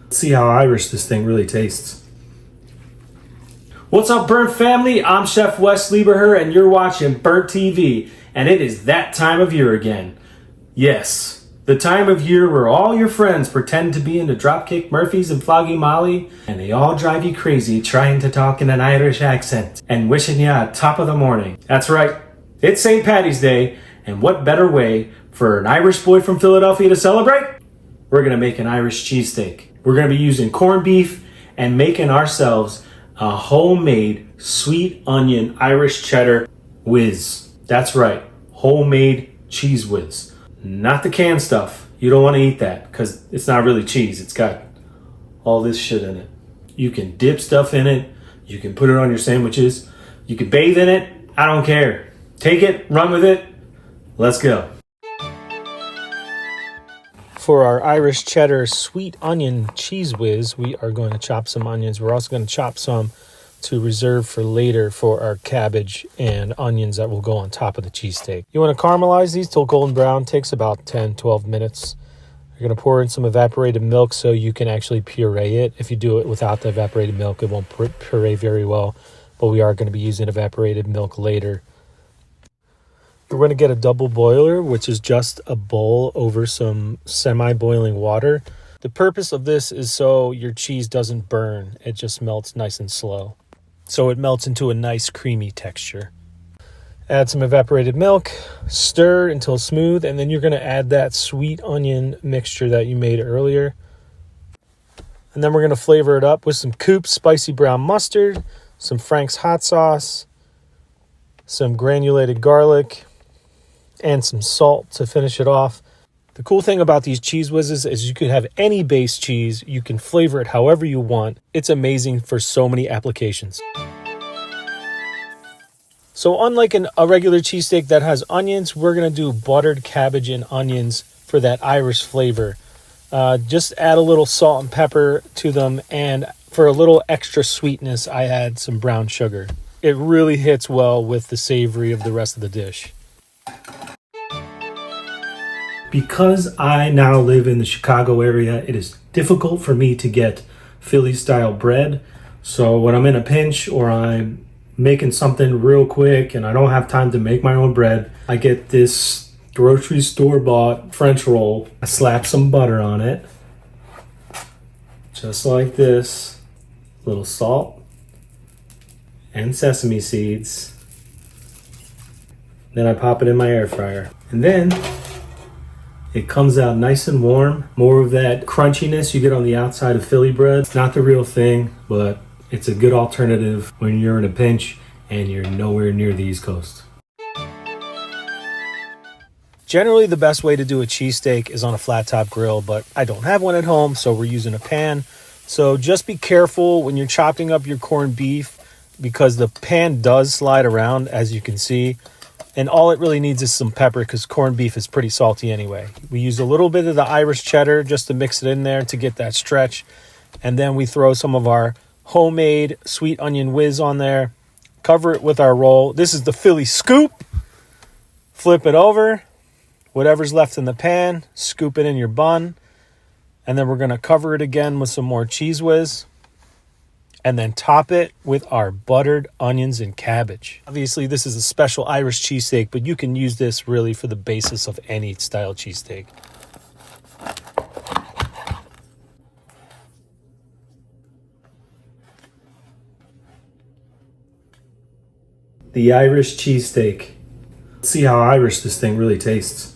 Let's see how Irish this thing really tastes. What's up, Burnt family? I'm Chef Wes Lieberher, and you're watching Burnt TV, and it is that time of year again. Yes, the time of year where all your friends pretend to be into Dropkick Murphys and Floggy Molly, and they all drive you crazy trying to talk in an Irish accent and wishing you a top of the morning. That's right, it's St. Paddy's Day, and what better way for an Irish boy from Philadelphia to celebrate? We're gonna make an Irish cheesesteak. We're gonna be using corned beef and making ourselves a homemade sweet onion Irish cheddar whiz. That's right, homemade cheese whiz. Not the canned stuff. You don't want to eat that because it's not really cheese. It's got all this shit in it. You can dip stuff in it. You can put it on your sandwiches. You can bathe in it. I don't care. Take it, run with it. Let's go. For our Irish cheddar sweet onion cheese whiz, we are going to chop some onions. We're also going to chop some to reserve for later for our cabbage and onions that will go on top of the cheesesteak. You want to caramelize these till golden brown. Takes about 10-12 minutes. You're going to pour in some evaporated milk so you can actually puree it. If you do it without the evaporated milk, it won't puree very well, but we are going to be using evaporated milk later. We're going to get a double boiler, which is just a bowl over some semi-boiling water. The purpose of this is so your cheese doesn't burn. It just melts nice and slow. So it melts into a nice creamy texture. Add some evaporated milk, stir until smooth, and then you're going to add that sweet onion mixture that you made earlier. And then we're going to flavor it up with some Koops spicy brown mustard, some Frank's hot sauce, some granulated garlic, and some salt to finish it off. The cool thing about these cheese whizzes is you could have any base cheese. You can flavor it however you want. It's amazing for so many applications. So unlike a regular cheesesteak that has onions, we're going to do buttered cabbage and onions for that Irish flavor. Just add a little salt and pepper to them, and for a little extra sweetness, I add some brown sugar. It really hits well with the savory of the rest of the dish. Because I now live in the Chicago area, it is difficult for me to get Philly-style bread. So when I'm in a pinch or I'm making something real quick and I don't have time to make my own bread, I get this grocery store-bought French roll. I slap some butter on it, just like this. A little salt and sesame seeds. Then I pop it in my air fryer. And then it comes out nice and warm. More of that crunchiness you get on the outside of Philly bread. It's not the real thing, but it's a good alternative when you're in a pinch and you're nowhere near the East Coast. Generally, the best way to do a cheesesteak is on a flat top grill, but I don't have one at home, so we're using a pan. So just be careful when you're chopping up your corned beef because the pan does slide around, as you can see. And all it really needs is some pepper because corned beef is pretty salty anyway. We use a little bit of the Irish cheddar just to mix it in there to get that stretch. And then we throw some of our homemade sweet onion whiz on there. Cover it with our roll. This is the Philly scoop. Flip it over. Whatever's left in the pan, scoop it in your bun. And then we're going to cover it again with some more cheese whiz. And then top it with our buttered onions and cabbage. Obviously, this is a special Irish cheesesteak, but you can use this really for the basis of any style cheesesteak. The Irish cheesesteak. Let's see how Irish this thing really tastes.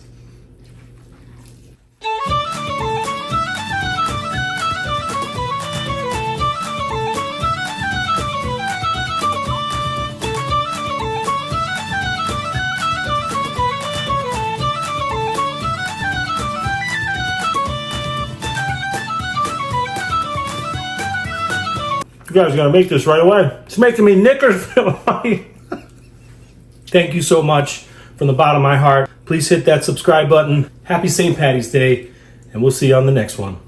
You guys gotta make this right away. It's making me knickers. Thank you so much from the bottom of my heart. Please hit that subscribe button. Happy St. Paddy's Day, and we'll see you on the next one.